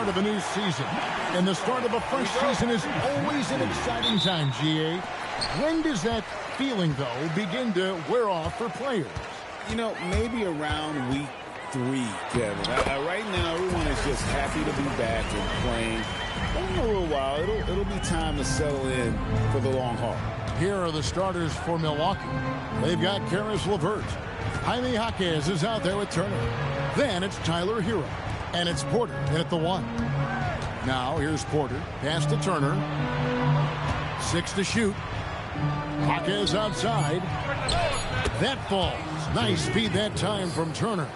start of a new season. And the start of a fresh season is always an exciting time, GA. When does that feeling, though, begin to wear off for players? You know, maybe around week 3, Kevin. Right now, everyone is just happy to be back and playing. But in a little while, it'll be time to settle in for the long haul. Here are the starters for Milwaukee. They've got Caris LeVert. Jaime Jaquez is out there with Turner. Then it's Tyler Hero. And it's Porter in at the 1. Now here's Porter. Pass to Turner. 6 to shoot. Jaquez outside. That falls. Nice speed that time from Turner.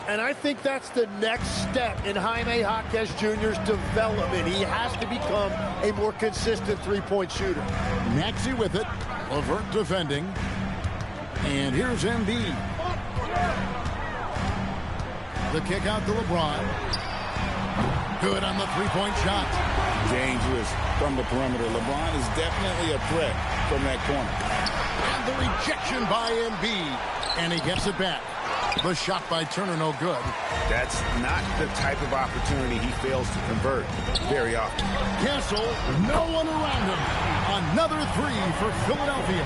And I think that's the next step in Jaime Jaquez Jr.'s development. He has to become a more consistent three-point shooter. Maxey with it. LeVert defending. And here's Embiid. The kick out to LeBron. Good on the three-point shot. Dangerous from the perimeter. LeBron is definitely a threat from that corner. And the rejection by Embiid. And he gets it back. The shot by Turner, no good. That's not the type of opportunity he fails to convert very often. Castle, no one around him. Another 3 for Philadelphia.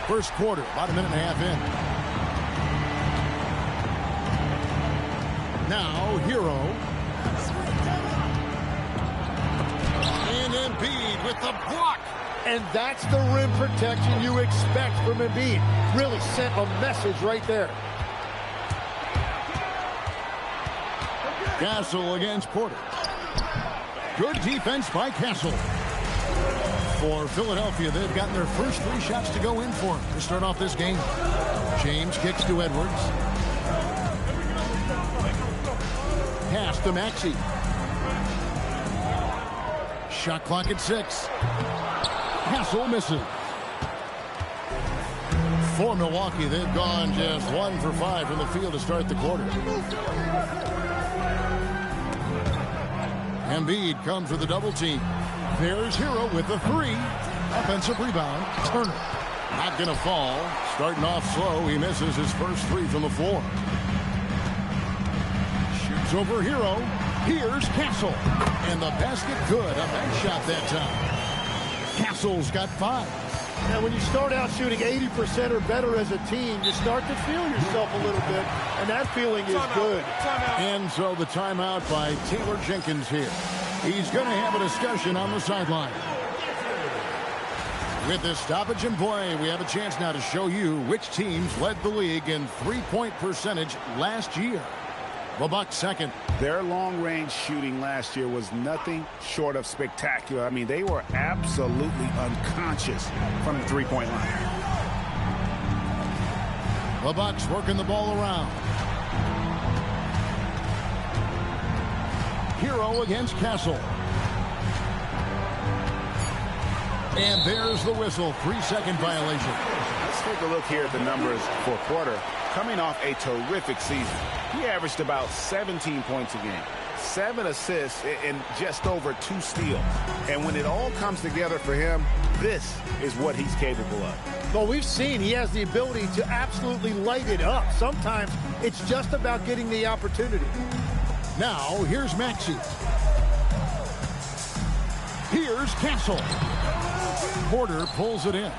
First quarter, about a minute and a half in. Now, Hero. And Embiid with the block. And that's the rim protection you expect from Embiid. Really sent a message right there. Castle against Porter. Good defense by Castle. For Philadelphia, they've gotten their first 3 shots to go in for him to start off this game. James kicks to Edwards. Pass to Maxey. Shot clock at 6. Castle misses. For Milwaukee, they've gone just 1 for 5 from the field to start the quarter. Embiid comes with a double team. There's Hero with the 3. Offensive rebound. Turner. Not going to fall. Starting off slow. He misses his first 3 from the floor. Shoots over Hero. Here's Castle. And the basket good. A nice shot that time. Castle's got 5. Now, when you start out shooting 80% or better as a team, you start to feel yourself a little bit, and that feeling is good. And so the timeout by Taylor Jenkins here. He's going to have a discussion on the sideline. With this stoppage in play, we have a chance now to show you which teams led the league in three-point percentage last year. The Bucks second. Their long-range shooting last year was nothing short of spectacular. I mean, they were absolutely unconscious from the three-point line. The Bucks working the ball around. Hero against Castle. And there's the whistle. 3-second violation. Let's take a look here at the numbers for Porter. Coming off a terrific season, he averaged about 17 points a game, 7 assists, and just over 2 steals. And when it all comes together for him, this is what he's capable of. Well, we've seen he has the ability to absolutely light it up. Sometimes it's just about getting the opportunity. Now, here's Maxey. Here's Castle. Porter pulls it in.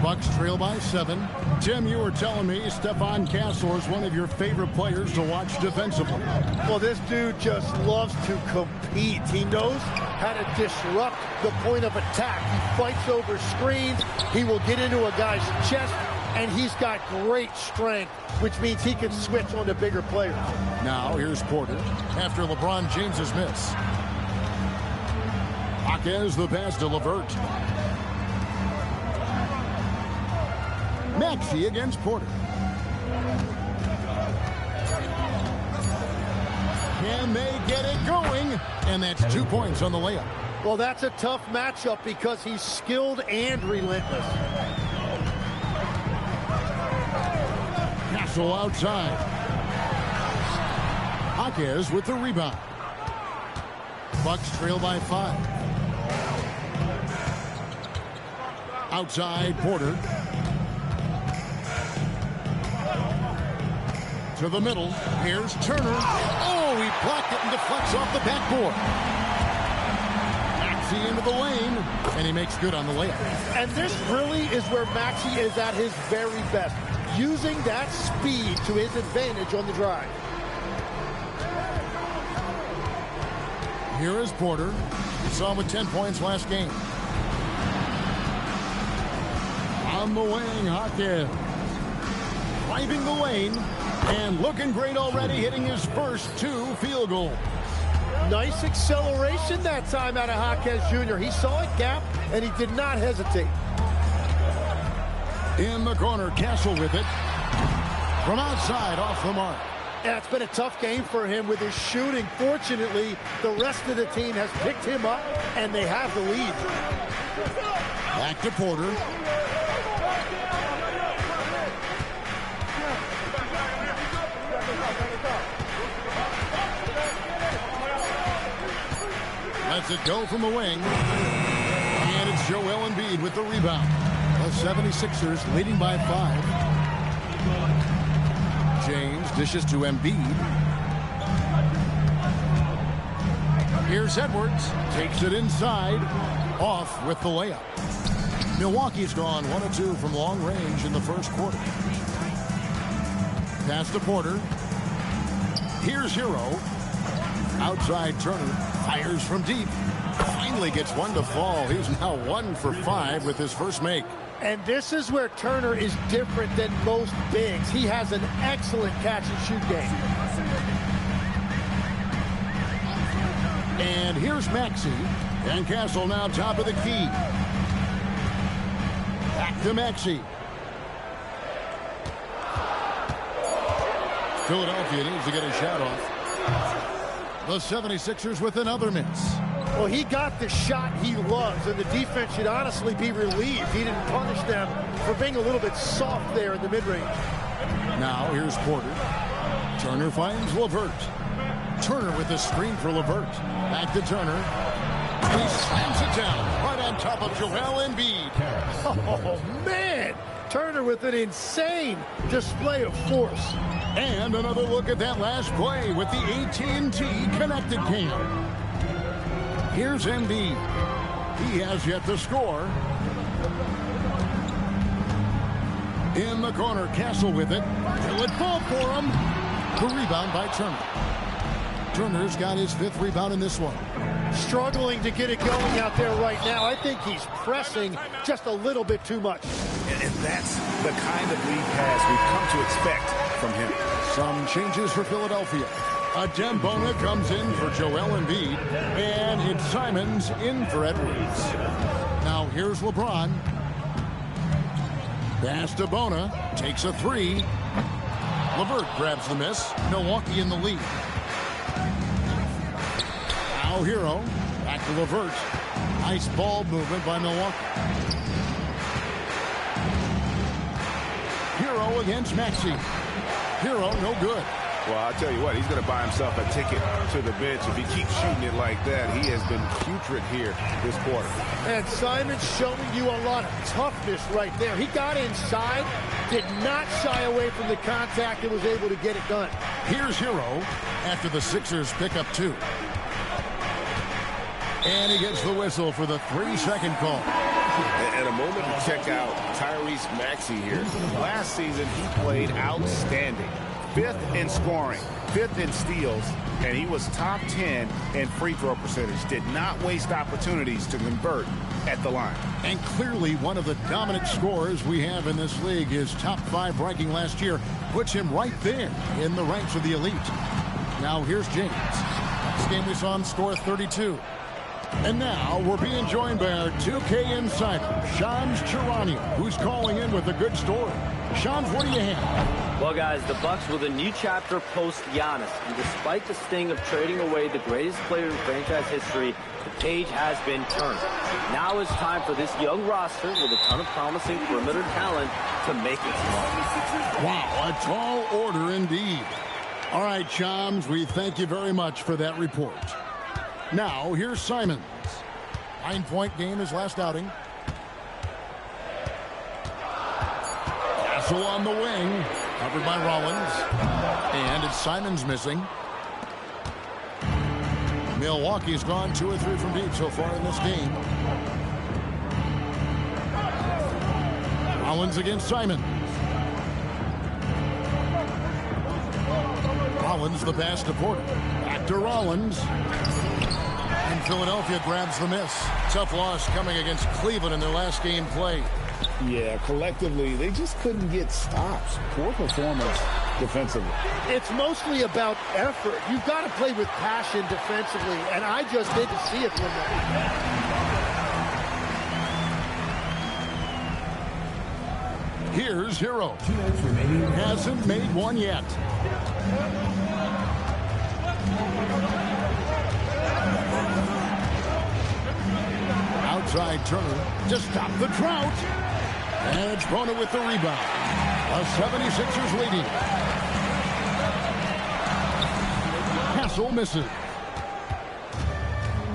Bucks trail by 7. Tim, you were telling me Stephon Castle is one of your favorite players to watch defensively. Well, this dude just loves to compete. He knows how to disrupt the point of attack. He fights over screens. He will get into a guy's chest, and he's got great strength, which means he can switch on to bigger players. Now, here's Porter after LeBron James's miss. Jaquez the pass to LeVert. Maxey against Porter. Can they get it going? And that's 2 points on the layup. Well, that's a tough matchup because he's skilled and relentless. Castle outside. Jaquez with the rebound. Bucks trail by 5. Outside Porter. To the middle. Here's Turner. Oh, he blocked it and deflects off the backboard. Maxey into the lane, and he makes good on the layup. And this really is where Maxey is at his very best, using that speed to his advantage on the drive. Here is Porter. We saw him with 10 points last game. On the wing, Hawkins. Driving the lane, and looking great already, hitting his first 2 field goals. Nice acceleration that time out of Hawkins Jr. He saw a gap, and he did not hesitate. In the corner, Castle with it. From outside, off the mark. Yeah, it's been a tough game for him with his shooting. Fortunately, the rest of the team has picked him up, and they have the lead. Back to Porter. Lets it go from the wing. And it's Joel Embiid with the rebound. The 76ers leading by 5. James dishes to Embiid. Here's Edwards. Takes it inside. Off with the layup. Milwaukee's gone 1 of 2 from long range in the first quarter. Pass to Porter. Here's Hero. Outside Turner. Fires from deep. Finally gets one to fall. He's now 1 for 5 with his first make. And this is where Turner is different than most bigs. He has an excellent catch-and-shoot game. And here's Maxey. And Castle now top of the key. Back to Maxey. Philadelphia needs to get a shot off. The 76ers with another miss. Well, he got the shot he loves, and the defense should honestly be relieved. He didn't punish them for being a little bit soft there in the mid-range. Now here's Porter. Turner finds LeVert. Turner with the screen for LeVert. Back to Turner. And he slams it down right on top of Joel Embiid. Oh, man! Turner with an insane display of force. And another look at that last play with the AT&T connected cam. Here's Embiid. He has yet to score. In the corner, Castle with it. Will it fall for him? The rebound by Turner. Turner's got his 5th rebound in this one. Struggling to get it going out there right now. I think he's pressing just a little bit too much. And that's the kind of lead pass we've come to expect from him. Some changes for Philadelphia. Adem Bona comes in for Joel Embiid, and it's Simons in for Edwards. Now here's LeBron. Pass to Bona, takes a 3. LeVert grabs the miss. Milwaukee in the lead. Now Hero, back to LeVert. Nice ball movement by Milwaukee. Hero against Maxey. Hero, no good. Well, I'll tell you what, he's going to buy himself a ticket to the bench. If he keeps shooting it like that, he has been putrid here this quarter. And Simon's showing you a lot of toughness right there. He got inside, did not shy away from the contact, and was able to get it done. Here's Hero after the Sixers pick up 2. And he gets the whistle for the 3-second call. And a moment to check out Tyrese Maxey here. Last season, he played outstanding. 5th in scoring, 5th in steals, and he was top 10 in free throw percentage. Did not waste opportunities to convert at the line. And clearly one of the dominant scorers we have in this league. His top 5 ranking last year puts him right there in the ranks of the elite. Now here's James. This game we saw him score 32. And now we're being joined by our 2K insider, Shams Charania, who's calling in with a good story. Shams, what do you have? Well, guys, the Bucks with a new chapter post Giannis. And despite the sting of trading away the greatest player in franchise history, the page has been turned. Now it's time for this young roster with a ton of promising perimeter talent to make it smart. Wow, a tall order indeed. All right, Shams, we thank you very much for that report. Now, here's Simons. 9-point game his last outing. Castle on the wing. Covered by Rollins. And it's Simons missing. Milwaukee's gone 2 or 3 from deep so far in this game. Rollins against Simon. Rollins the pass to Porter. Back to Rollins. And Philadelphia grabs the miss. Tough loss coming against Cleveland in their last game played. Yeah, collectively, they just couldn't get stops. Poor performance defensively. It's mostly about effort. You've got to play with passion defensively, and I just didn't see it from them. Here's Hero. Hasn't made one yet. Outside Turner to stop the drought. And it's Bona with the rebound. The 76ers leading. Castle misses.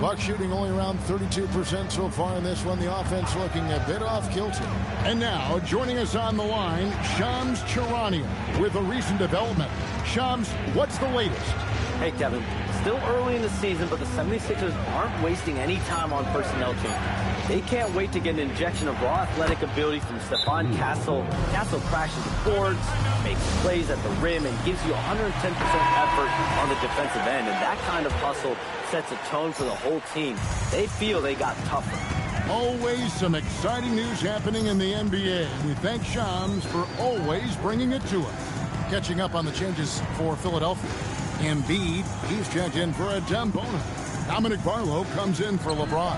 Bucks shooting only around 32% so far in this one. The offense looking a bit off kilter. And now, joining us on the line, Shams Charania with a recent development. Shams, what's the latest? Hey, Kevin. Still early in the season, but the 76ers aren't wasting any time on personnel changes. They can't wait to get an injection of raw athletic ability from Stephon Castle. Castle crashes the boards, makes plays at the rim, and gives you 110% effort on the defensive end. And that kind of hustle sets a tone for the whole team. They feel they got tougher. Always some exciting news happening in the NBA. We thank Shams for always bringing it to us. Catching up on the changes for Philadelphia. Embiid, he's checked in for a Bona. Dominic Barlow comes in for LeBron.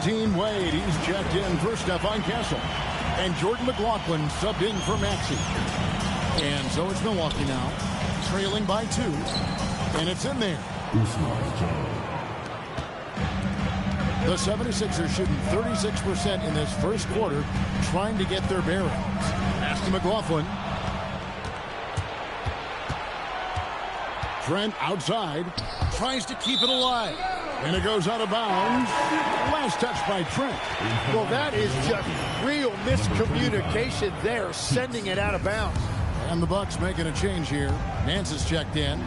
Dean Wade, he's checked in for Stephon Castle. And Jordan McLaughlin subbed in for Maxey. And so it's Milwaukee now, trailing by 2. And it's in there. The 76ers shooting 36% in this first quarter, trying to get their bearings. Pass to McLaughlin. Trent outside, tries to keep it alive. And it goes out of bounds. Last touch by Trent. Well, that is just real miscommunication there, sending it out of bounds. And the Bucks making a change here. Nance is checked in.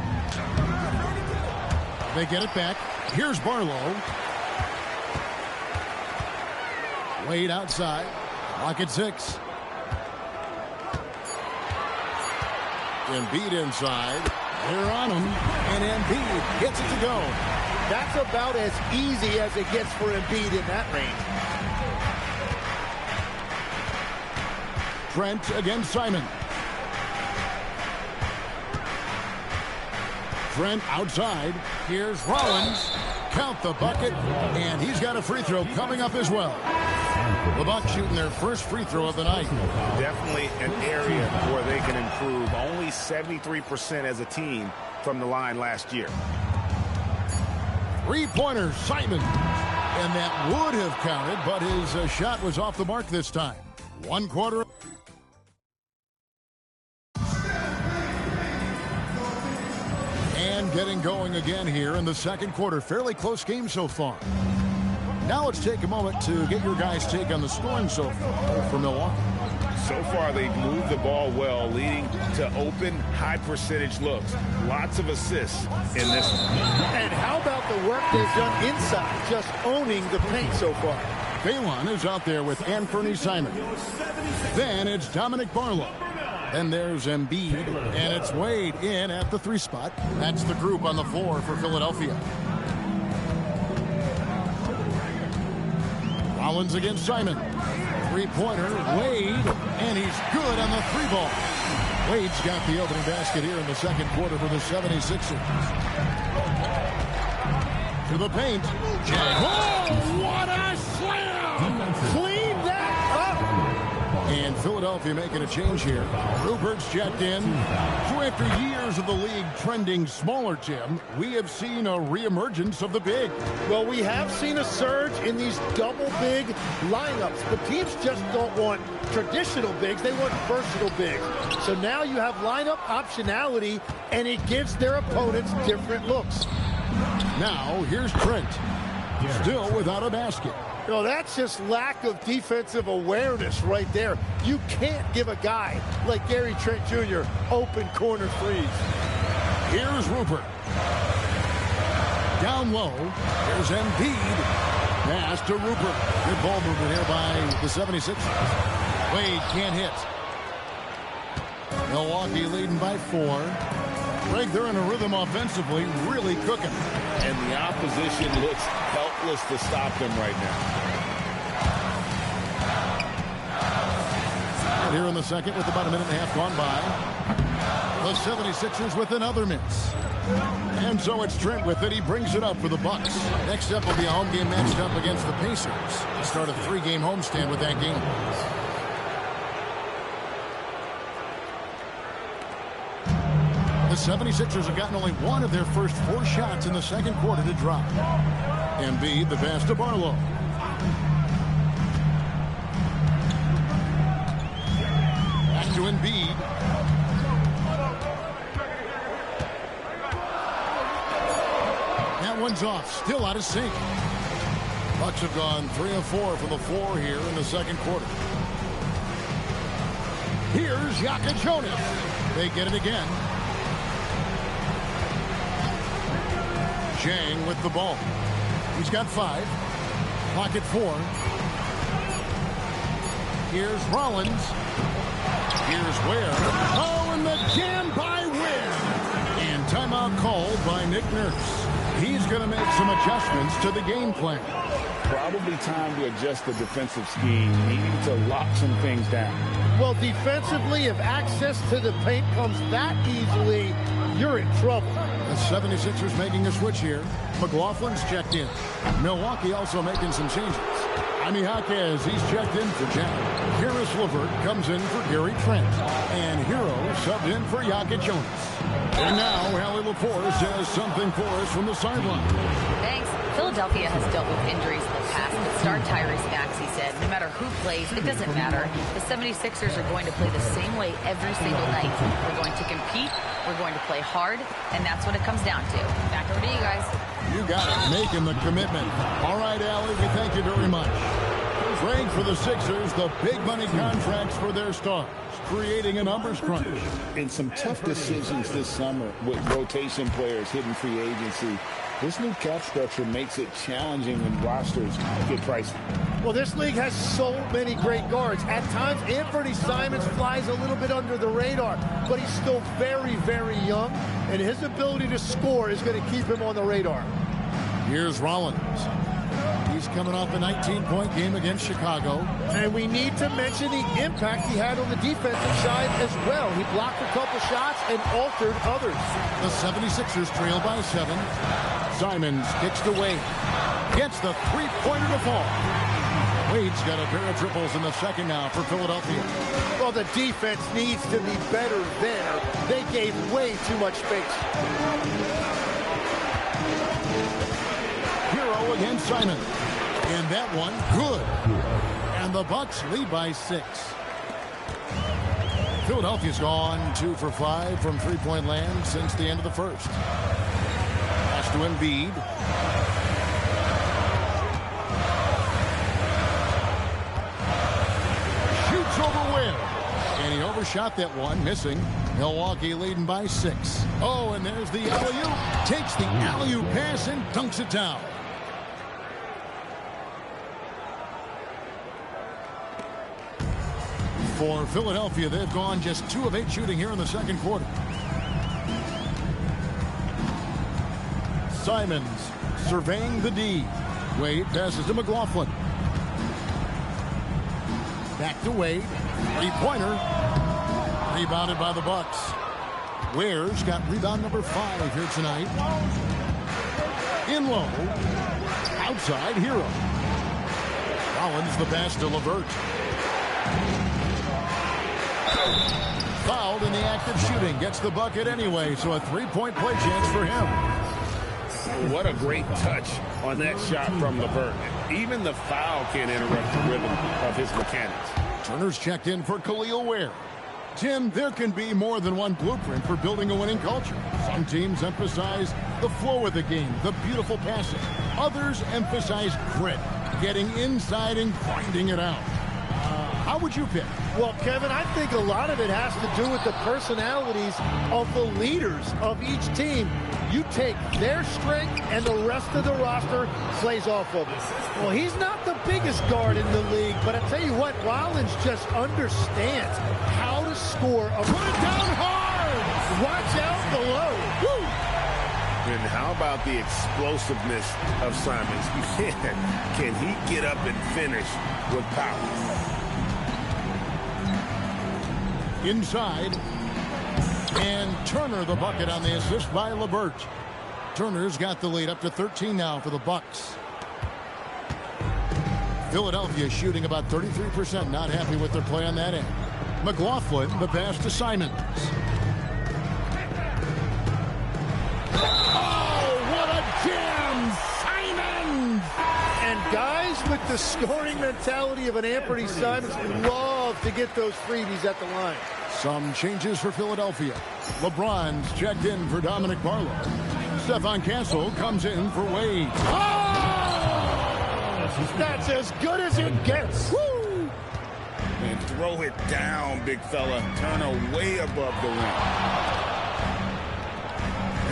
They get it back. Here's Barlow. Wade outside. Lock at 6. Embiid inside. They're on him, and Embiid gets it to go. That's about as easy as it gets for Embiid in that range. Trent against Simon. Trent outside. Here's Rollins. Count the bucket, and he's got a free throw coming up as well. The Bucks shooting their first free throw of the night. Definitely an area where they can improve. Only 73% as a team from the line last year. Three-pointer, Simon. And that would have counted, but his shot was off the mark this time. 1 quarter. And getting going again here in the second quarter. Fairly close game so far. Now let's take a moment to get your guys' take on the scoring so far for Milwaukee. So far, they've moved the ball well, leading to open, high-percentage looks. Lots of assists in this one. And how about the work they've done inside, just owning the paint so far? Phelan is out there with Anthony Simon. Then it's Dominic Barlow. Then there's Embiid, and it's Wade in at the 3 spot. That's the group on the floor for Philadelphia. Rollins against Simon. Three-pointer, Wade, and he's good on the 3-ball. Wade's got the opening basket here in the second quarter for the 76ers. To the paint. Oh, what a slam! Clean that up! And Philadelphia making a change here. Rupert's checked in. So after years of the league trending smaller, Tim, we have seen a reemergence of the big. Well, we have seen a surge in these double big lineups, but teams just don't want traditional bigs. They want versatile bigs. So now you have lineup optionality, and it gives their opponents different looks. Now, here's Trent. Still without a basket. No, that's just lack of defensive awareness right there. You can't give a guy like Gary Trent Jr. open corner threes. Here's Rupert. Down low. There's Embiid. Pass to Rupert. Good ball movement here by the 76ers. Wade can't hit. Milwaukee leading by 4. Greg, they're in a rhythm offensively, really cooking. And the opposition looks helpless to stop them right now. And here in the second with about a minute and a half gone by. The 76ers with another miss. And so it's Trent with it. He brings it up for the Bucks. Next up will be a home game matched up against the Pacers. Start a 3-game homestand with that game. The 76ers have gotten only one of their first 4 shots in the second quarter to drop. Embiid, the pass to Barlow. Back to Embiid. That one's off. Still out of sync. Bucks have gone 3 of 4 from the floor here in the second quarter. Here's Jokic Jonas. They get it again. Chang with the ball. He's got 5. Pocket 4. Here's Rollins. Here's Ware. Oh, and the jam by Ware. And timeout called by Nick Nurse. He's going to make some adjustments to the game plan. Probably time to adjust the defensive scheme. Needing to lock some things down. Well, defensively, if access to the paint comes that easily, you're in trouble. The 76ers making a switch here. McLaughlin's checked in. Milwaukee also making some changes. Jaime Jaquez, he's checked in for Jack. Caris LeVert comes in for Gary Trent. And Hero subbed in for Jokic Jonas. And now, Allie LaForce has something for us from the sideline. Thanks. Philadelphia has dealt with injuries in the past, but start Tyrese Maxey said no matter who plays, it doesn't matter. The 76ers are going to play the same way every single night. We're going to compete, we're going to play hard, and that's what it comes down to. Back over to you guys. You got it, making the commitment. All right, Allie, we thank you very much. Great for the Sixers, the big money contracts for their stars, creating a numbers crunch. And some tough decisions this summer with rotation players hitting free agency. This new cap structure makes it challenging when rosters get pricey. Well, this league has so many great guards. At times, Anthony Simons flies a little bit under the radar, but he's still very, very young, and his ability to score is going to keep him on the radar. Here's Rollins. He's coming off a 19-point game against Chicago. And we need to mention the impact he had on the defensive side as well. He blocked a couple shots and altered others. The 76ers trail by 7. Simons kicks to Wade. Gets the three-pointer to fall. Wade's got a pair of triples in the second now for Philadelphia. Well, the defense needs to be better there. They gave way too much space. Hero against Simons. And that one, good. And the Bucks lead by 6. Philadelphia's gone 2 for 5 from three-point land since the end of the first. Pass to Embiid. Shoots over Ware. And he overshot that one, missing. Milwaukee leading by 6. Oh, and there's the alley-oop. Takes the alley-oop pass and dunks it down. For Philadelphia, they've gone just 2 of 8 shooting here in the second quarter. Simons surveying the D. Wade passes to McLaughlin. Back to Wade. Three-pointer. Rebounded by the Bucks. Ware's got rebound number 5 here tonight. In low. Outside, Hero. Rollins the pass to LeVert. Fouled in the act of shooting. Gets the bucket anyway, so a three-point play chance for him. What a great touch on that shot from LeVert. Even the foul can't interrupt the rhythm of his mechanics. Turner's checked in for Khalil Ware. Tim, there can be more than one blueprint for building a winning culture. Some teams emphasize the flow of the game, the beautiful passing. Others emphasize grit, getting inside and grinding it out. How would you pick? Well, Kevin, I think a lot of it has to do with the personalities of the leaders of each team. You take their strength and the rest of the roster plays off of it. Well, he's not the biggest guard in the league, but I tell you what, Rollins just understands how to score. Put it down hard! Watch out below. Woo! And how about the explosiveness of Simons? Can he get up and finish with power? Inside. And Turner the bucket on the assist by LeVert. Turner's got the lead up to 13 now for the Bucks. Philadelphia shooting about 33%. Not happy with their play on that end. McLaughlin, the pass to Simons. Oh, what a jam! Simons! And guys with the scoring mentality of an Anthony Simons love to get those freebies at the line. Some changes for Philadelphia. LeBron's checked in for Dominic Barlow. Stephon Castle comes in for Wade. Oh! That's as good as it gets. Woo! And throw it down, big fella. Turner way above the rim.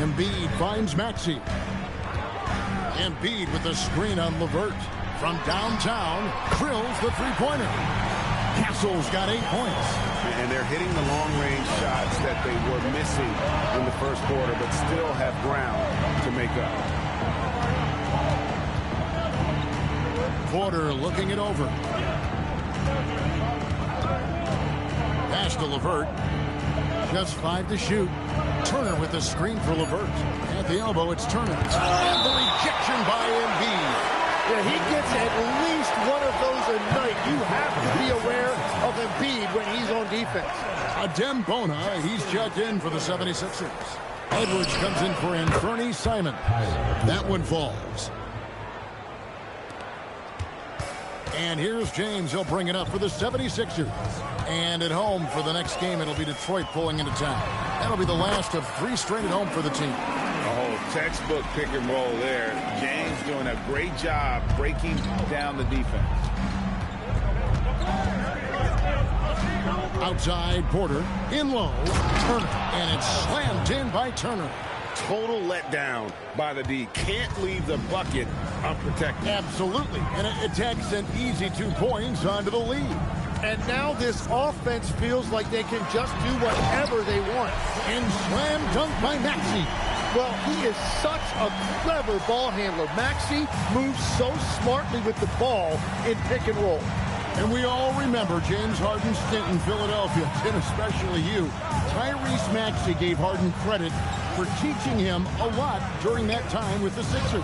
Embiid finds Maxey. Embiid with the screen on LeVert. From downtown, drills the three-pointer. Castle's got 8 points. And they're hitting the long-range shots that they were missing in the first quarter, but still have ground to make up. Porter looking it over. Pass to LeVert. Just 5 to shoot. Turner with the screen for LeVert. At the elbow, it's Turner. And the rejection by Embiid. Yeah, he gets at least one of those a night. You have to be aware of Embiid when he's on defense. Adem Bona, he's checked in for the 76ers. Edwards comes in for Anthony Simons. That one falls. And here's James. He'll bring it up for the 76ers. And at home for the next game, it'll be Detroit pulling into town. That'll be the last of 3 straight at home for the team. Oh, textbook pick and roll there. James doing a great job breaking down the defense. Outside, Porter. In low, Turner. And it's slammed in by Turner. Total letdown by the D. Can't leave the bucket unprotected. Absolutely. And it takes an easy 2 points onto the lead. And now this offense feels like they can just do whatever they want. And slam dunk by Maxey. Well, he is such a clever ball handler. Maxey moves so smartly with the ball in pick and roll. And we all remember James Harden's stint in Philadelphia, and especially you. Tyrese Maxey gave Harden credit for teaching him a lot during that time with the Sixers.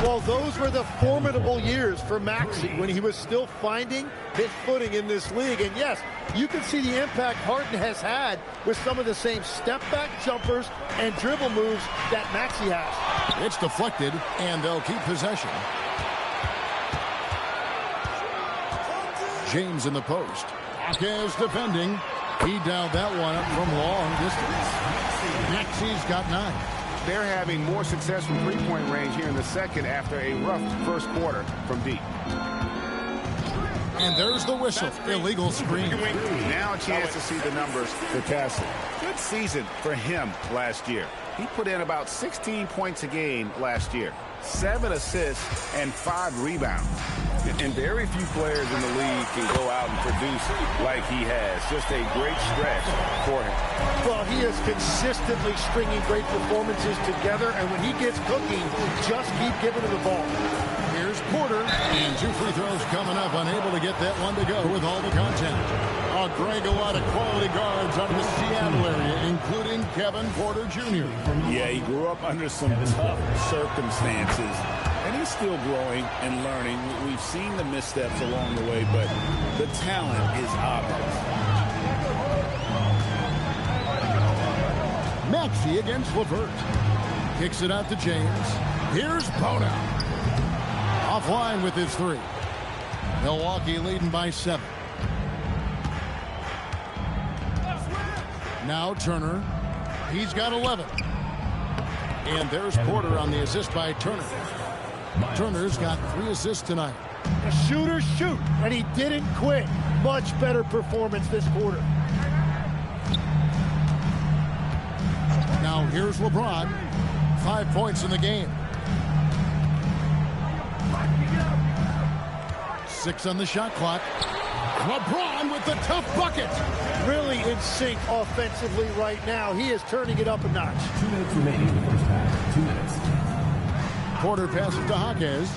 Well, those were the formidable years for Maxey when he was still finding his footing in this league. And yes, you can see the impact Harden has had with some of the same step-back jumpers and dribble moves that Maxey has. It's deflected, and they'll keep possession. James in the post. Marquez defending. He dialed that one up from long distance. Maxey's got 9. They're having more success from three-point range here in the second after a rough first quarter from deep. And there's the whistle. Illegal screen. Now a chance to see the numbers for Castle. Good season for him last year. He put in about 16 points a game last year. 7 assists and 5 rebounds. And very few players in the league can go out and produce like he has. Just a great stretch for him. Well, he is consistently stringing great performances together, and when he gets cooking, just keep giving him the ball. Here's Porter, and 2 free throws coming up, unable to get that one to go with all the content. Greg, a lot of quality guards out of the Seattle area, including Kevin Porter Jr. Yeah, he grew up under some tough circumstances, and he's still growing and learning. We've seen the missteps along the way, but the talent is obvious. Maxey against LeVert. Kicks it out to James. Here's Bona. Offline with his 3. Milwaukee leading by 7. Now Turner. He's got 11. And there's Porter on the assist by Turner. Turner's got 3 assists tonight. The shooters shoot, and he didn't quit. Much better performance this quarter. Now here's LeBron. 5 points in the game. 6 on the shot clock. LeBron with the tough bucket. Really in sync offensively right now. He is turning it up a notch. 2 minutes remaining in the first half. 2 minutes. Porter passes to Jaquez.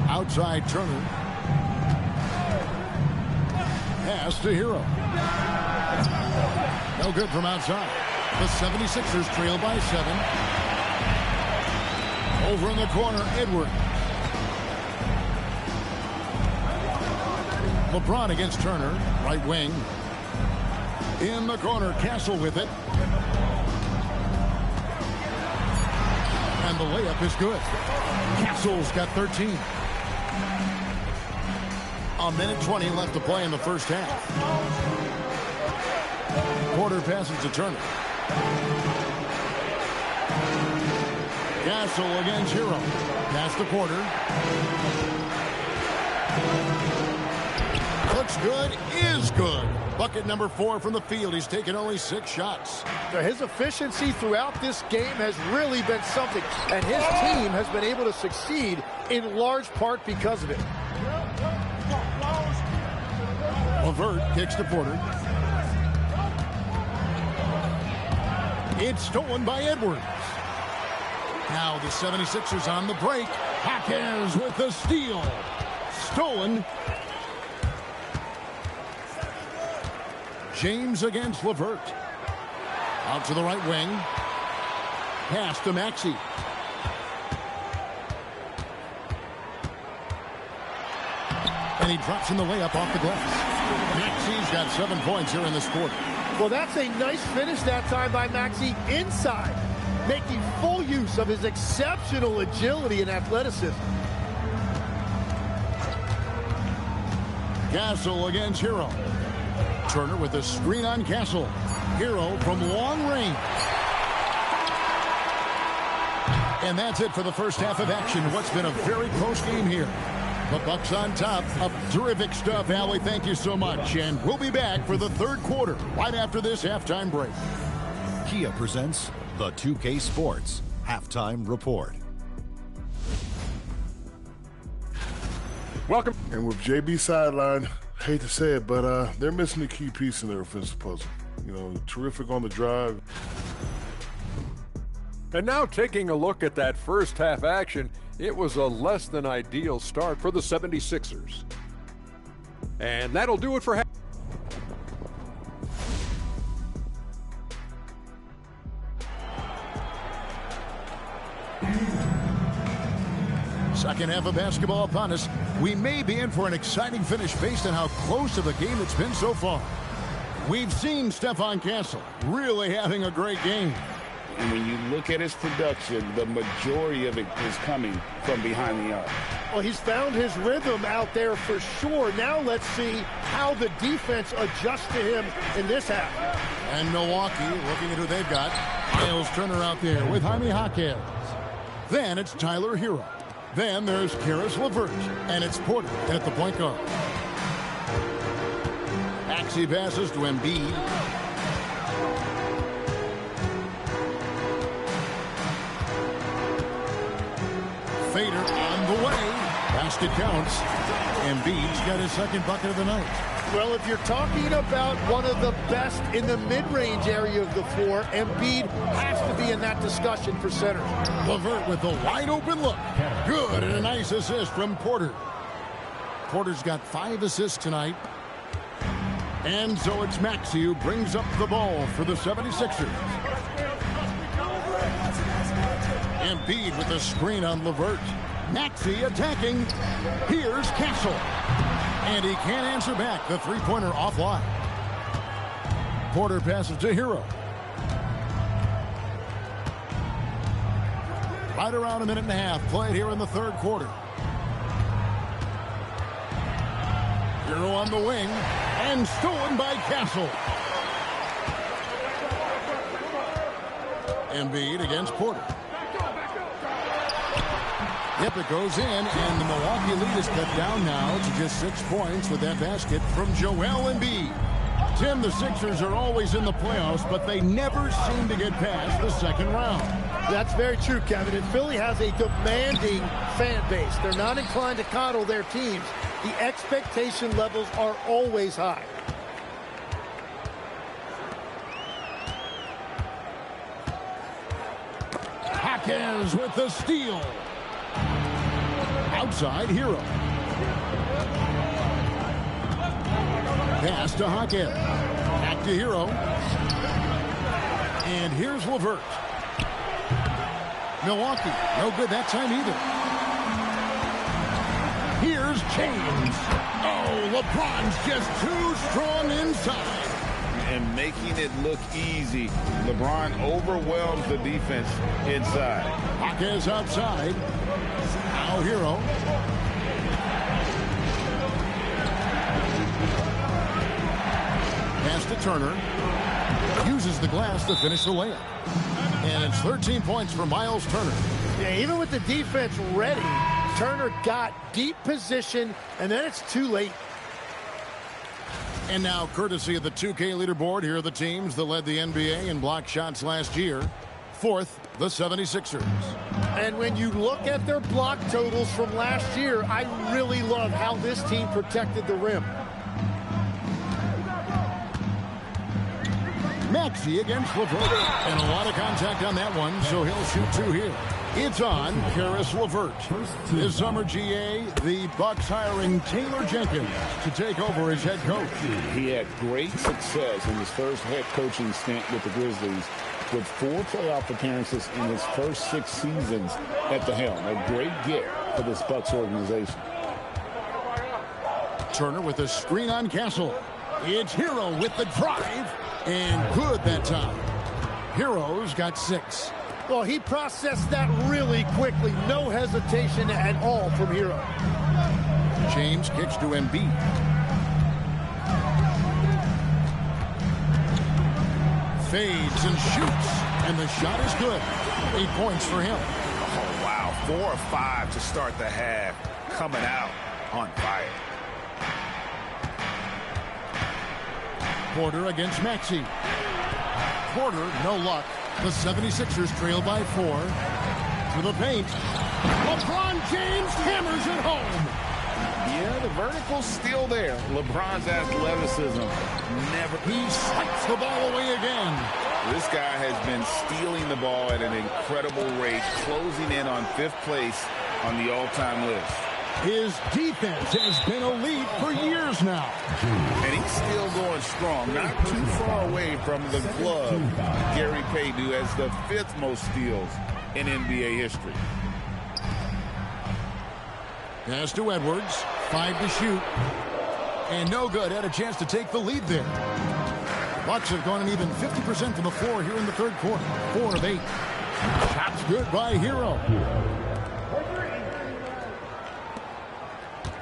Outside Turner. Pass to Hero. No good from outside. The 76ers trail by 7. Over in the corner, Edwards. LeBron against Turner, right wing. In the corner, Castle with it. And the layup is good. Castle's got 13. A minute 20 left to play in the first half. Porter passes to Turner. Castle against Hero. Pass to Porter. Looks good, is good. Bucket number 4 from the field. He's taken only 6 shots. His efficiency throughout this game has really been something, and his team has been able to succeed in large part because of it. LeVert kicks to Porter. It's stolen by Edwards. Now the 76ers on the break. Jaquez with the steal. Stolen. James against LeVert. Out to the right wing. Pass to Maxey. And he drops in the layup off the glass. Maxey's got 7 points here in this quarter. Well, that's a nice finish that time by Maxey inside, making full use of his exceptional agility and athleticism. Castle against Hero. Turner with a screen on Castle. Hero from long range. And that's it for the first half of action. What's been a very close game here. The Bucks on top of terrific stuff. Allie, thank you so much. And we'll be back for the third quarter right after this halftime break. Kia presents the 2K Sports Halftime Report. Welcome. And with JB sidelined, hate to say it, but they're missing a key piece in their offensive puzzle. You know, terrific on the drive. And now taking a look at that first half action, it was a less than ideal start for the 76ers. And that'll do it for half. Second half of basketball upon us. We may be in for an exciting finish based on how close of a game it's been so far. We've seen Stephon Castle really having a great game. And when you look at his production, the majority of it is coming from behind the arc. Well, he's found his rhythm out there for sure. Now let's see how the defense adjusts to him in this half. And Milwaukee, looking at who they've got. Miles Turner out there with Jaime Jaquez. Then it's Tyler Hero. Then there's Caris LeVert. And it's Porter at the point guard. Maxey passes to Embiid. Fader on the way. Basket counts. Embiid's got his second bucket of the night. Well, if you're talking about one of the best in the mid-range area of the floor, Embiid has to be in that discussion for center. LeVert with a wide-open look. Good, and a nice assist from Porter. Porter's got 5 assists tonight. And so it's Maxey who brings up the ball for the 76ers. Embiid with a screen on LeVert. Maxey attacking. Here's Castle. And he can't answer back. The three-pointer offline. Porter passes to Hero. Right around a minute and a half played here in the third quarter. Hero on the wing. And stolen by Castle. Embiid against Porter. Yep, it goes in, and the Milwaukee lead is cut down now to just 6 points with that basket from Joel Embiid. Tim, the Sixers are always in the playoffs, but they never seem to get past the second round. That's very true, Kevin. And Philly has a demanding fan base. They're not inclined to coddle their teams. The expectation levels are always high. Jaquez with the steal. Outside, Hero. Pass to Jaquez. Back to Hero. And here's LeVert. Milwaukee, no good that time either. Here's James. Oh, LeBron's just too strong inside. And making it look easy. LeBron overwhelms the defense inside. Jaquez outside. Now Hero. Pass to Turner. Uses the glass to finish the layup. And it's 13 points for Miles Turner. Yeah, even with the defense ready, Turner got deep position, and then it's too late. And now, courtesy of the 2K leaderboard, here are the teams that led the NBA in block shots last year. Fourth, the 76ers. And when you look at their block totals from last year, I really love how this team protected the rim. Maxey against LeVert. And a lot of contact on that one, so he'll shoot two here. It's on Caris LeVert. This summer, GA, the Bucks hiring Taylor Jenkins to take over as head coach. He had great success in his first head coaching stint with the Grizzlies, with 4 playoff appearances in his first 6 seasons at the helm. A great get for this Bucks organization. Turner with a screen on Castle. It's Hero with the drive. And good that time. Hero's got 6. Well, he processed that really quickly. No hesitation at all from Hero. James kicks to Embiid. Fades and shoots. And the shot is good. 8 points for him. Oh, wow. 4 or 5 to start the half. Coming out on fire. Porter against Maxey. Porter, no luck. The 76ers trail by 4. To the paint. LeBron James hammers it home. Yeah, the vertical's still there. LeBron's athleticism never... He swipes the ball away again. This guy has been stealing the ball at an incredible rate, closing in on 5th place on the all-time list. His defense has been elite for years now. And he's still going strong, not too far away from the glove Gary Payton, who has the 5th most steals in NBA history. Pass to Edwards, 5 to shoot. And no good, had a chance to take the lead there. Bucks have gone an even 50% from the floor here in the third quarter. 4 of 8. Shots good by Hero.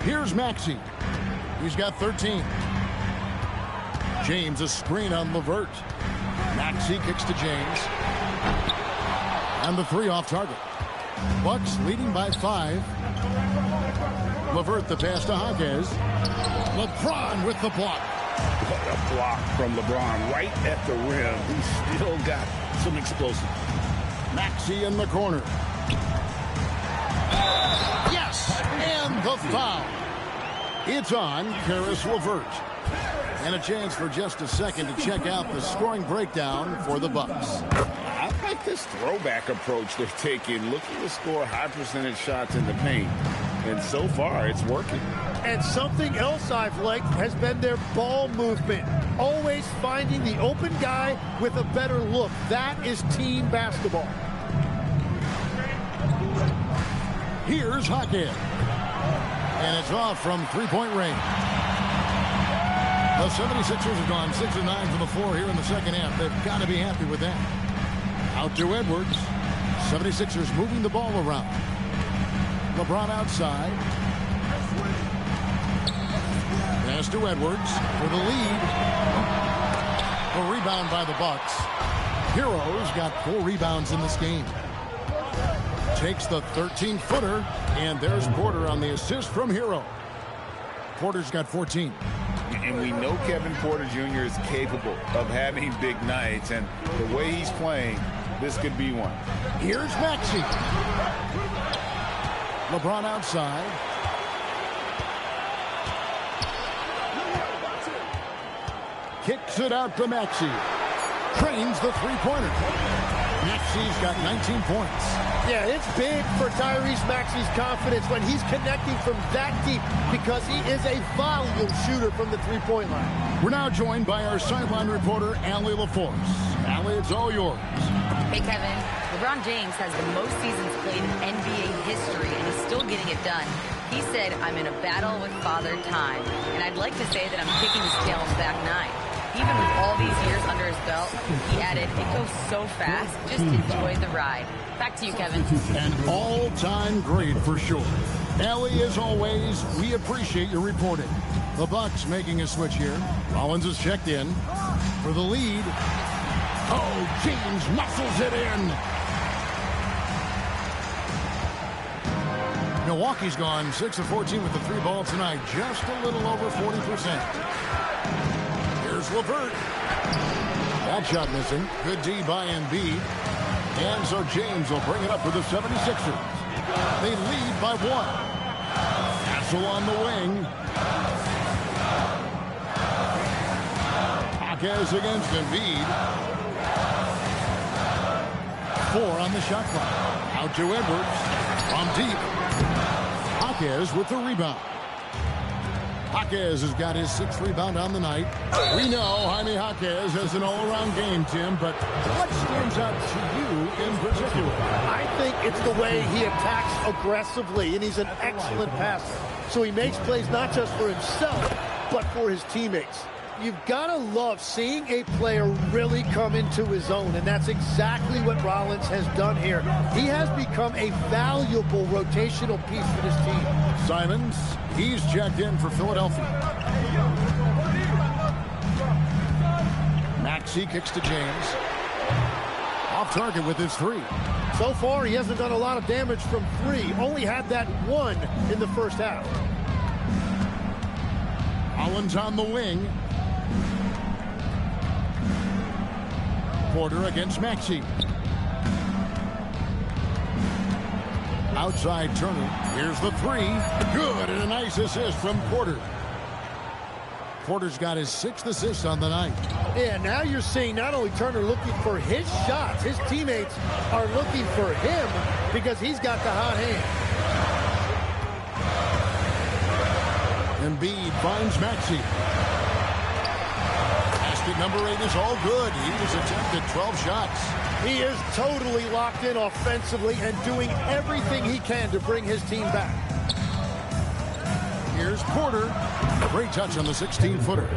Here's Maxey. He's got 13. James a screen on LeVert. Maxey kicks to James. And the 3 off target. Bucks leading by 5. LeVert the pass to Jaquez. LeBron with the block. What a block from LeBron right at the rim. He's still got some explosive. Maxey in the corner. Yes, and the foul. It's on Caris LeVert. And a chance for just a second to check out the scoring breakdown for the Bucks. I like this throwback approach they're taking, looking to score high percentage shots in the paint. And so far, it's working. And something else I've liked has been their ball movement. Always finding the open guy with a better look. That is team basketball. Here's Jaquez. And it's off from three-point range. The 76ers have gone 6 of 9 from the floor here in the second half. They've got to be happy with that. Out to Edwards. 76ers moving the ball around. LeBron outside. Pass to Edwards for the lead. A rebound by the Bucks. Hero's got 4 rebounds in this game. takes the 13-footer, and there's Porter on the assist from Hero. Porter's got 14. And we know Kevin Porter Jr. is capable of having big nights, and the way he's playing, this could be one. Here's Maxey. LeBron outside. Kicks it out to Maxey. Trains the three-pointer. Maxey's got 19 points. Yeah, it's big for Tyrese Maxey's confidence when he's connecting from that deep because he is a volume shooter from the three-point line. We're now joined by our sideline reporter, Allie LaForce. Allie, it's all yours. Hey, Kevin. LeBron James has the most seasons played in NBA history, and he's still getting it done. He said, "I'm in a battle with Father Time, and I'd like to say that I'm kicking his tail in the back nine." Even with all these years under his belt, he added, "It goes so fast, just enjoy the ride." Back to you, Kevin. An all-time great for sure. Allie, as always, we appreciate your reporting. The Bucks making a switch here. Rollins is checked in for the lead. Oh, James muscles it in. Milwaukee's gone 6 of 14 with the three ball tonight. Just a little over 40%. Here's LeVert. That shot missing. Good D by Embiid. And so James will bring it up for the 76ers. They lead by 1. Castle on the wing. Jaquez against Embiid. 4 on the shot clock. Out to Edwards. From deep. Jaquez with the rebound. Jaquez has got his 6th rebound on the night. We know Jaime Jaquez has an all-around game, Tim, but what stands out to you in particular? I think it's the way he attacks aggressively, and he's an excellent passer. So he makes plays not just for himself, but for his teammates. You've got to love seeing a player really come into his own, and that's exactly what Rollins has done here. He has become a valuable rotational piece for this team. Simons, he's checked in for Philadelphia. Maxey kicks to James. Off target with his 3. So far, he hasn't done a lot of damage from 3. Only had that 1 in the first half. Rollins on the wing. Porter against Maxey. Outside Turner. Here's the 3. Good, and a nice assist from Porter. Porter's got his 6th assist on the night. Yeah, now you're seeing not only Turner looking for his shots, his teammates are looking for him because he's got the hot hand. Embiid finds Maxey. Basket number 8 is all good. He has attempted 12 shots. He is totally locked in offensively and doing everything he can to bring his team back. Here's Porter. Great touch on the 16-footer.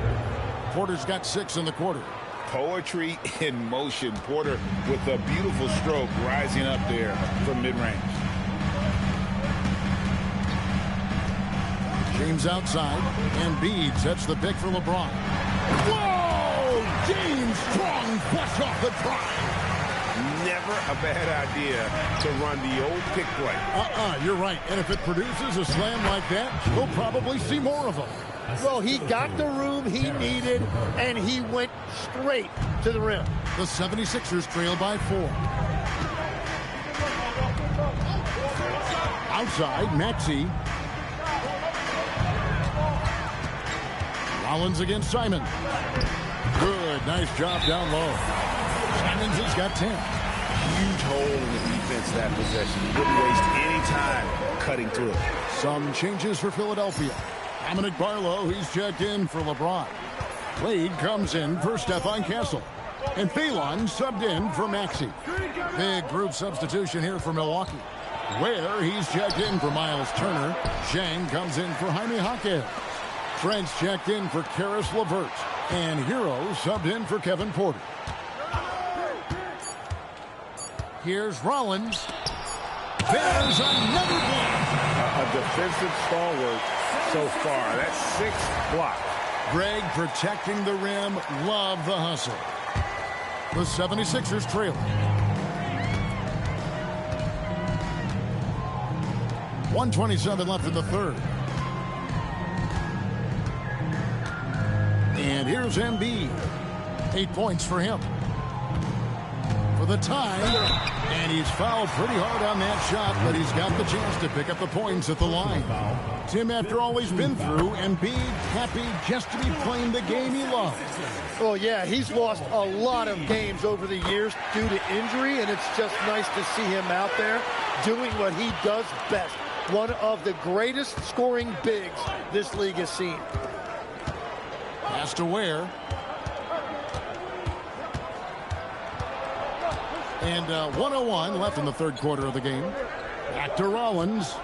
Porter's got 6 in the quarter. Poetry in motion. Porter with a beautiful stroke rising up there from mid-range. James outside. Embiid sets the pick for LeBron. Whoa! James strong flush off the drive. Never a bad idea to run the old pick play. You're right. And if it produces a slam like that, we'll probably see more of them. Well, he got the room he needed, and he went straight to the rim. The 76ers trail by 4. Outside, Maxey. Rollins against Simon. Good, nice job down low. Simons has got 10. Huge hole in the defense that possession. He wouldn't waste any time cutting through it. Some changes for Philadelphia. Dominic Barlow, he's checked in for LeBron. Wade comes in for Stephon Castle. And Phelan subbed in for Maxey. Big group substitution here for Milwaukee. Ware, he's checked in for Miles Turner. Zhang comes in for Jaime Jaquez. Trent's checked in for Caris LeVert. And Hero subbed in for Kevin Porter. Here's Rollins. There's another block. A defensive stalwart so far. That's 6 blocks. Greg protecting the rim. Love the hustle. The 76ers trail. 1:27 left in the third. And here's Embiid. 8 points for him. For the tie. And he's fouled pretty hard on that shot, but he's got the chance to pick up the points at the line. Tim, after all he's been through, Embiid happy just to be playing the game he loves. Well, yeah, he's lost a lot of games over the years due to injury, and it's just nice to see him out there doing what he does best. One of the greatest scoring bigs this league has seen. Pass to Ware. And 1:01 left in the third quarter of the game. Back to Rollins.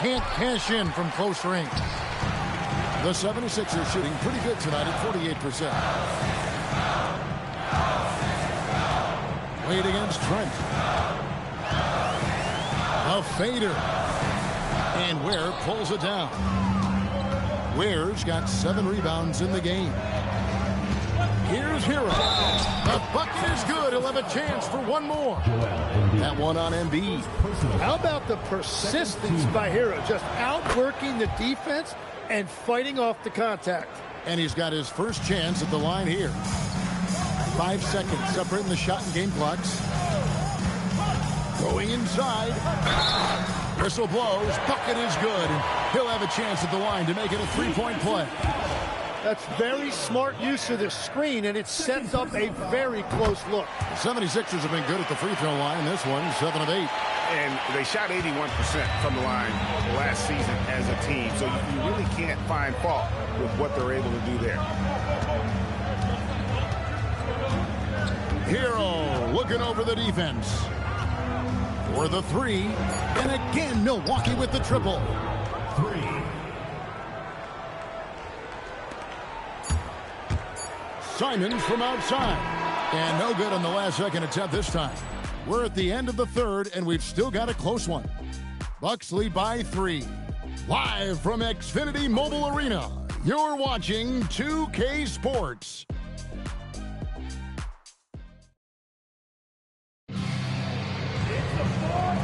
Can't cash in from close range. The 76ers shooting pretty good tonight at 48%. Wade against Trent. A fader. And Ware pulls it down. Ware's got 7 rebounds in the game. Here's Hero. The bucket is good. He'll have a chance for one more. That one on Embiid. How about the persistence by Hero? Just outworking the defense and fighting off the contact. And he's got his first chance at the line here. 5 seconds separating the shot and game clocks. Going inside. Whistle blows. Bucket is good. He'll have a chance at the line to make it a 3-point play. That's very smart use of the screen, and it sets up a very close look. The 76ers have been good at the free throw line. This one, 7 of 8. And they shot 81% from the line last season as a team. So you really can't find fault with what they're able to do there. Hero looking over the defense. For the 3. And again, Milwaukee with the triple. 3. Simons from outside. And no good on the last second attempt this time. We're at the end of the third, and we've still got a close one. Bucks lead by 3. Live from Xfinity Mobile Arena, you're watching 2K Sports.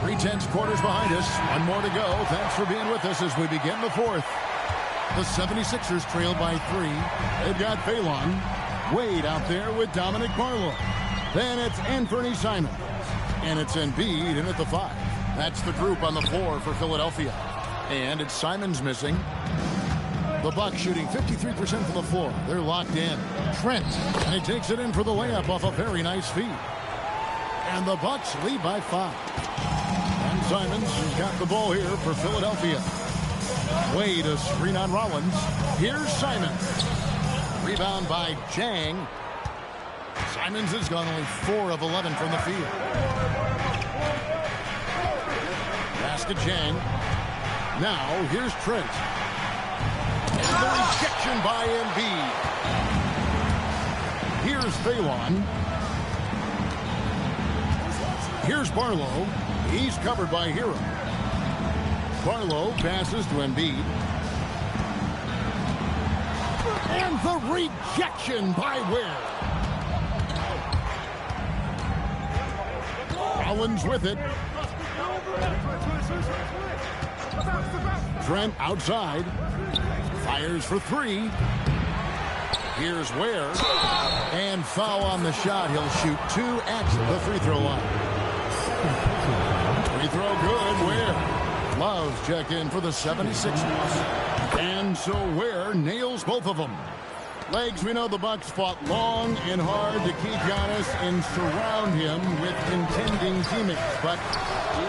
3/10 quarters behind us. One more to go. Thanks for being with us as we begin the fourth. The 76ers trail by 3. They've got Phelan. Wade out there with Dominic Barlow. Then it's Anthony Simons. And it's Embiid in at the 5. That's the group on the floor for Philadelphia. And it's Simons missing. The Bucks shooting 53% from the floor. They're locked in. Trent. And he takes it in for the layup off a very nice feed. And the Bucks lead by 5. And Simons has got the ball here for Philadelphia. Wade a screen on Rollins. Here's Simons. Rebound by Jang. Simons has gone only 4 of 11 from the field. Pass to Jang. Now here's Trent. And the rejection by Embiid. Here's Phelan. Here's Barlow. He's covered by Hero. Barlow passes to Embiid. And the rejection by Ware. Rollins with it. Trent outside. Fires for 3. Here's Ware. And foul on the shot. He'll shoot 2 at the free throw line. Free throw good. Ware. Love check in for the 76ers. And so Ware nails both of them. Legs, we know the Bucks fought long and hard to keep Giannis and surround him with contending teammates. But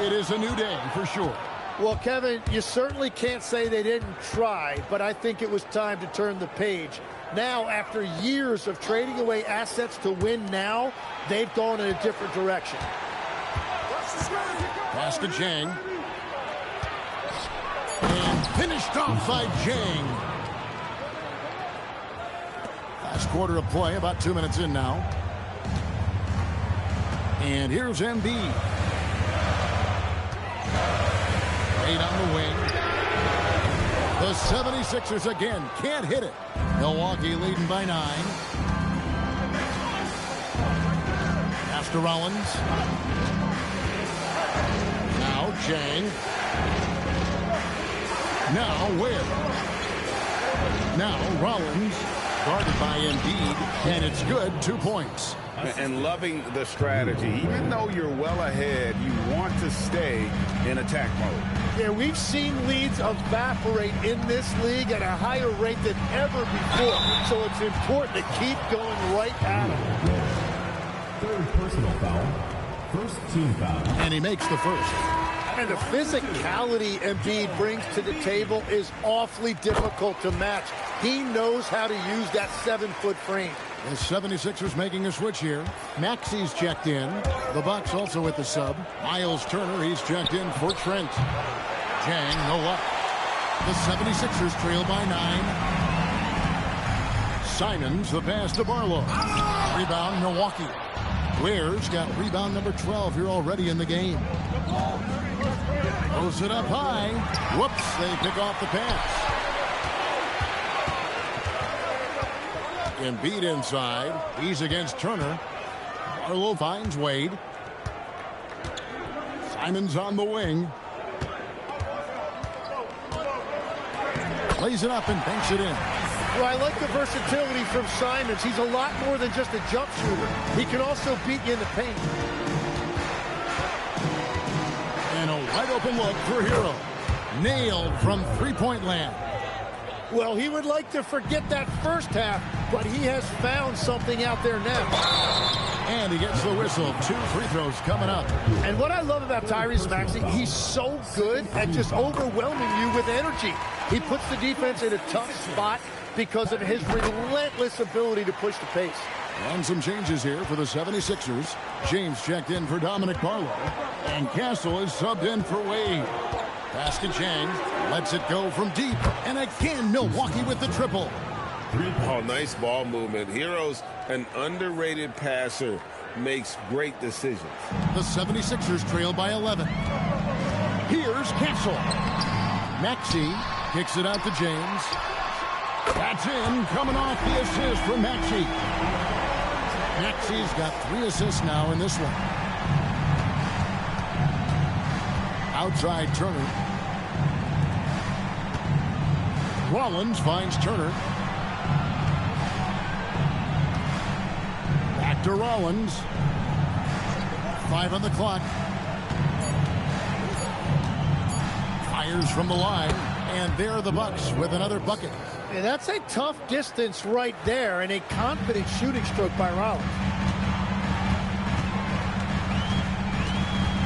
it is a new day for sure. Well, Kevin, you certainly can't say they didn't try, but I think it was time to turn the page. Now, after years of trading away assets to win now, they've gone in a different direction. Pass to Jang. And finished off by Jang. Last quarter of play, about 2 minutes in now. And here's Embiid. Wade on the wing. The 76ers again can't hit it. Milwaukee leading by 9. Pass to Rollins. Chang. Now Ware. Now Rollins. Guarded by Embiid. And it's good. 2 points. And loving the strategy. Even though you're well ahead, you want to stay in attack mode. Yeah, we've seen leads evaporate in this league at a higher rate than ever before. So it's important to keep going right at it. Third personal foul. First team foul. And he makes the first. And the physicality Embiid brings to the table is awfully difficult to match. He knows how to use that 7-foot frame. The 76ers making a switch here. Maxey's checked in. The Bucks also with the sub. Miles Turner, he's checked in for Trent. Chang, no luck. The 76ers trail by 9. Simons, the pass to Barlow. Rebound, Milwaukee. Ware's got rebound number 12 here already in the game. Throws it up high. Whoops, they pick off the pass. Embiid inside. He's against Turner. Barlow finds Wade. Simons on the wing. Plays it up and banks it in. Well, I like the versatility from Simons. He's a lot more than just a jump shooter. He can also beat you in the paint. And a wide open look for Hero. Nailed from three-point land. Well, he would like to forget that first half, but he has found something out there now. And he gets the whistle. 2 free throws coming up. And what I love about Tyrese Maxey, he's so good at just overwhelming you with energy. He puts the defense in a tough spot because of his relentless ability to push the pace. And some changes here for the 76ers. James checked in for Dominic Barlow. And Castle is subbed in for Wade. Pass to Chang. Lets it go from deep. And again, Milwaukee with the triple. Oh, nice ball movement. Hero's an underrated passer. Makes great decisions. The 76ers trail by 11. Here's Castle. Maxey kicks it out to James. That's in. Coming off the assist from Maxey. Maxey's got 3 assists now in this one. Outside Turner. Rollins finds Turner. Back to Rollins. 5 on the clock. Fires from the line. And there are the Bucks with another bucket. And that's a tough distance right there and a confident shooting stroke by Rollins.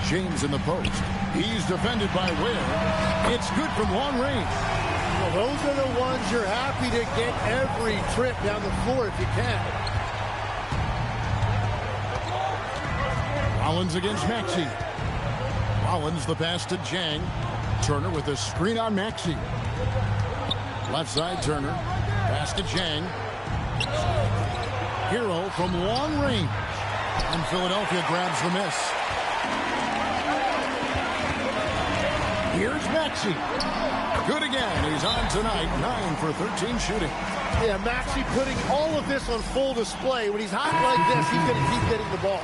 James in the post. He's defended by Ware. It's good from long range. Well, those are the ones you're happy to get every trip down the floor if you can. Rollins against Maxey. Rollins the pass to Chang. Turner with a screen on Maxey. Left side Turner. Pass to Chang. Hero from long range. And Philadelphia grabs the miss. Here's Maxey. Good again. He's on tonight. 9 for 13 shooting. Yeah, Maxey putting all of this on full display. When he's hot like this, he's going to keep getting the ball.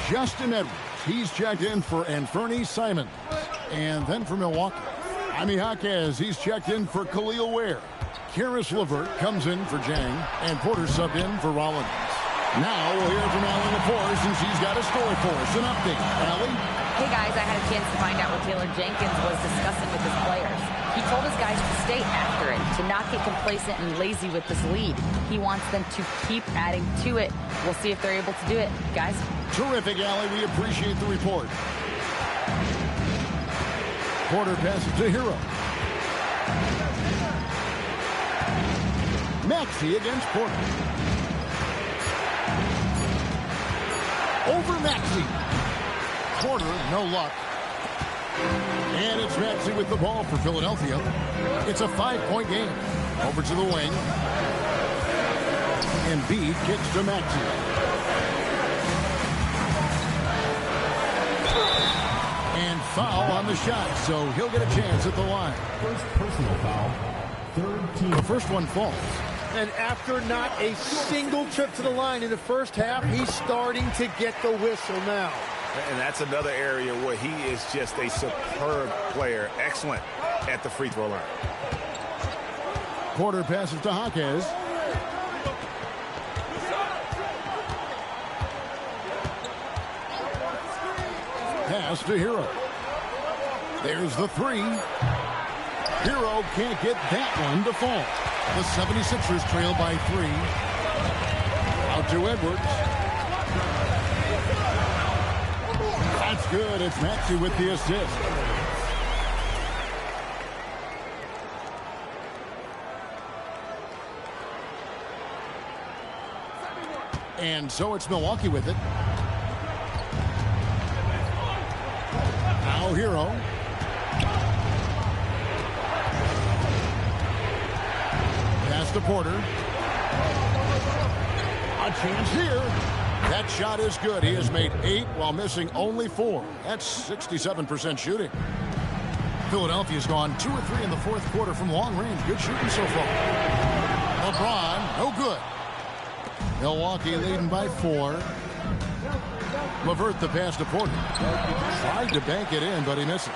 Justin Edwards. He's checked in for Anthony Simons. And then for Milwaukee, Jaime Jaquez. He's checked in for Khalil Ware. Karis LeVert comes in for Jang. And Porter subbed in for Rollins. Now we'll hear from Allie LaForce, and she's got a story for us. An update. Allie? Hey, guys, I had a chance to find out what Taylor Jenkins was discussing with his players. He told his guys to stay after it, to not get complacent and lazy with this lead. He wants them to keep adding to it. We'll see if they're able to do it. Guys? Terrific, Allie. We appreciate the report. Porter passes to Hero. Maxey against Porter. Over Maxey. Porter, no luck. And it's Maxey with the ball for Philadelphia. It's a 5-point game. Over to the wing. Embiid kicks to Maxey. And foul on the shot, so he'll get a chance at the line. First personal foul. Third team. The first one falls. And after not a single trip to the line in the first half, he's starting to get the whistle now. And that's another area where he is just a superb player. Excellent at the free throw line. Porter passes to Jaquez. Pass to Hero. There's the three. Hero can't get that one to fall. The 76ers trail by 3. Out to Edwards. That's good. It's Maxey with the assist. And so it's Milwaukee with it. Now Hero. Pass to Porter. A chance here. That shot is good. He has made 8 while missing only 4. That's 67% shooting. Philadelphia's gone 2 or 3 in the fourth quarter from long range. Good shooting so far. LeBron, no good. Milwaukee leading by 4. LeVert the pass to Porter. Tried to bank it in, but he misses.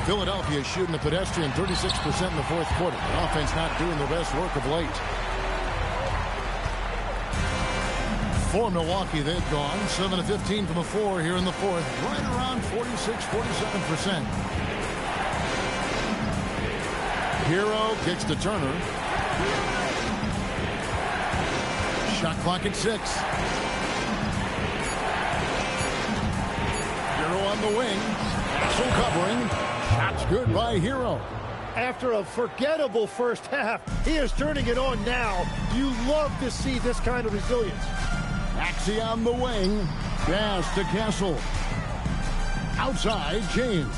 Philadelphia shooting the pedestrian 36% in the fourth quarter. The offense not doing their best work of late. For Milwaukee, they've gone 7 of 15 from the floor here in the fourth. Right around 46-47%. Hero kicks to Turner. Shot clock at 6. Hero on the wing. Castle covering. Shots good by Hero. After a forgettable first half, he is turning it on now. You love to see this kind of resilience. Maxey on the wing. Pass to Castle. Outside, James.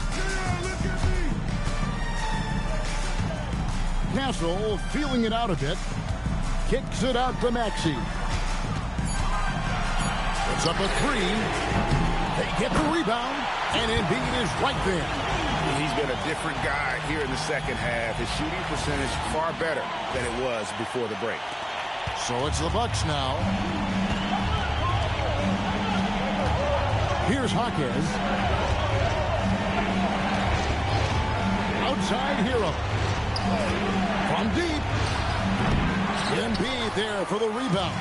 Castle feeling it out a bit. Kicks it out to Maxey. It's up a 3. They get the rebound, and Embiid is right there. He's been a different guy here in the second half. His shooting percentage far better than it was before the break. So it's the Bucks now. Here's Jaquez. Outside Hero. From deep. Embiid there for the rebound.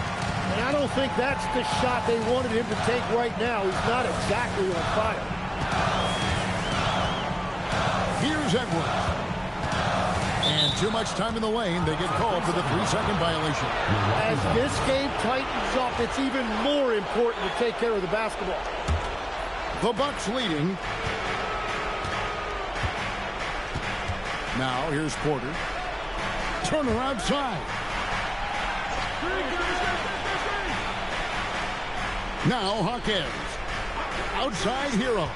And I don't think that's the shot they wanted him to take right now. He's not exactly on fire. Here's Edwards. And too much time in the lane. They get called for the 3-second violation. As this game tightens up, it's even more important to take care of the basketball. The Bucks leading. Now here's Porter. Turner outside. Now Jaquez. Outside Hero.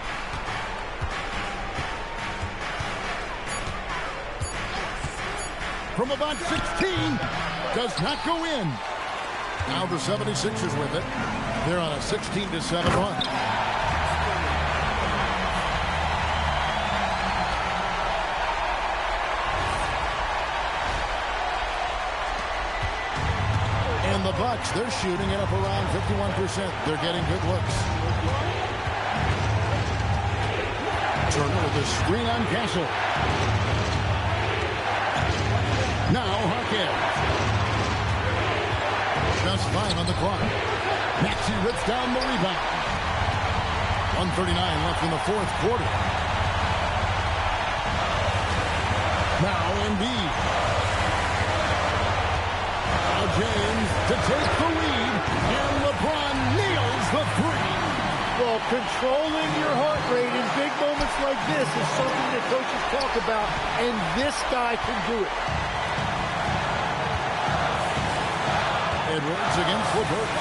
From about 16. Does not go in. Now the 76ers with it. They're on a 16-7 run. The Bucks, they're shooting it up around 51%. They're getting good looks. Turner with a screen on Castle. Now Jaquez. Just 5 on the clock. Maxey rips down the rebound. 1:39 left in the fourth quarter. Now Embiid. James to take the lead, and LeBron nails the 3. Well, controlling your heart rate in big moments like this is something that coaches talk about, and this guy can do it. Edwards against LeVert.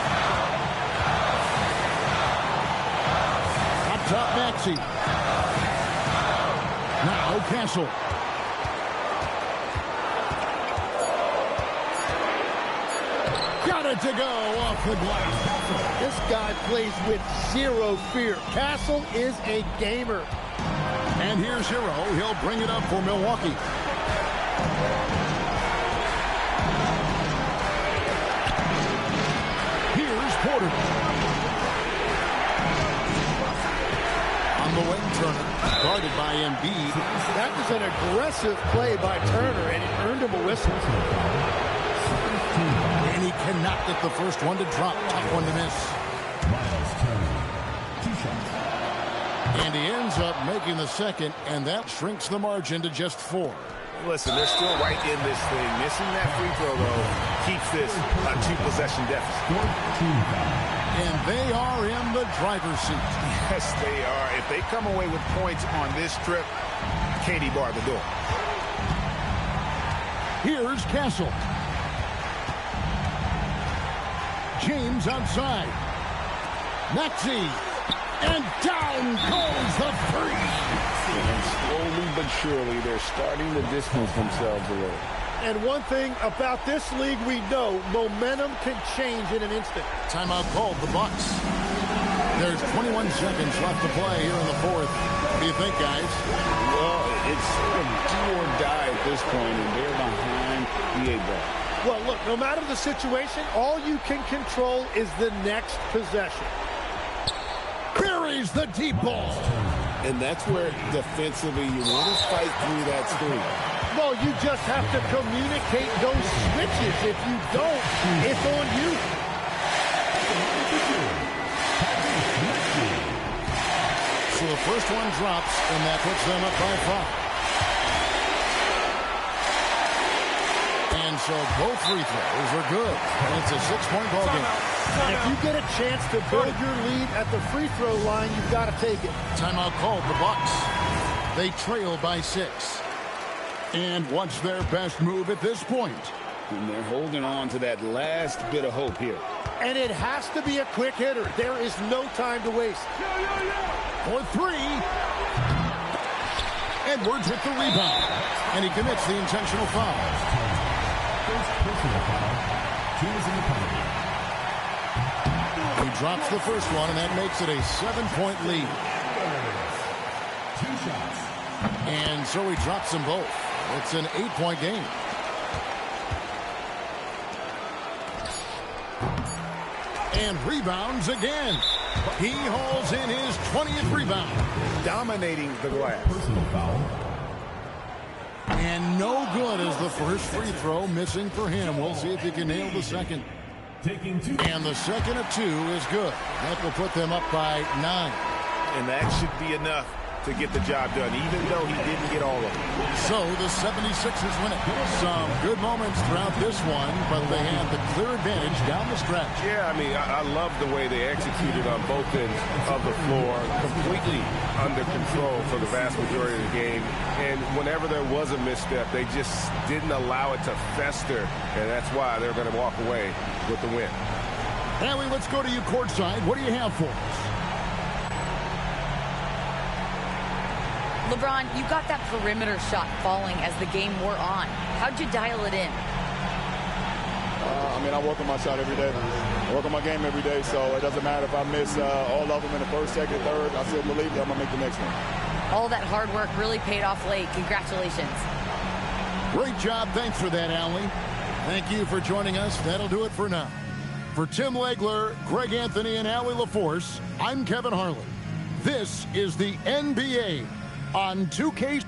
Up top, Maxey. Now Castle. To go off the glass. This guy plays with 0 fear. Castle is a gamer. And here's Hero. He'll bring it up for Milwaukee. Here's Porter. On the wing, Turner, guarded by Embiid. That was an aggressive play by Turner, and it earned him a whistle. And he cannot get the first one to drop. Tough one to miss. Miles Turner, 2 shots. And he ends up making the second, and that shrinks the margin to just 4. Listen, they're still right in this thing. Missing that free throw, though, keeps this a 2-possession deficit. 14 foul. And they are in the driver's seat. Yes, they are. If they come away with points on this trip, Katie bar the door. Here's Castle. James outside. Maxey. And down goes the three. And slowly but surely, they're starting to distance themselves a little. And one thing about this league we know, momentum can change in an instant. Timeout called, the Bucks. There's 21 seconds left to play here in the fourth. What do you think, guys? Well, it's sort of do or die at this point, and they're behind the 8-ball. Well, look, no matter the situation, all you can control is the next possession. Buries the deep ball. And that's where defensively you want to fight through that screen. Well, you just have to communicate those switches. If you don't, it's on you. So the first one drops, and that puts them up by 5. And so both free throws are good. And it's a 6-point ball game. And if you get a chance to build your lead at the free throw line, you've got to take it. Timeout called, the Bucks. They trail by 6. And what's their best move at this point? And they're holding on to that last bit of hope here. And it has to be a quick hitter. There is no time to waste. For 3. Edwards with the rebound. And he commits the intentional foul. First personal foul. Teams in the penalty. He drops the first one, and that makes it a 7-point lead. 2 shots. And so he drops them both. It's an 8-point game. And rebounds again. He hauls in his 20th rebound. Dominating the glass. Personal foul. And no good as the first free throw missing for him. We'll see if he can nail the second. Taking 2. And the second of 2 is good. That will put them up by 9. And that should be enough to get the job done, even though he didn't get all of it. So the 76ers win it. Some good moments throughout this one, but they had the clear advantage down the stretch. Yeah, I mean, I love the way they executed on both ends of the floor, completely under control for the vast majority of the game. And whenever there was a misstep, they just didn't allow it to fester, and that's why they're going to walk away with the win. Hallie, let's go to you courtside. What do you have for us? LeBron, you got that perimeter shot falling as the game wore on. How'd you dial it in? I mean, I work on my shot every day. I work on my game every day, so it doesn't matter if I miss all of them in the first, second, third. I still believe that I'm going to make the next one. All that hard work really paid off late. Congratulations. Great job. Thanks for that, Allie. Thank you for joining us. That'll do it for now. For Tim Legler, Greg Anthony, and Allie LaForce, I'm Kevin Harlan. This is the NBA on 2K.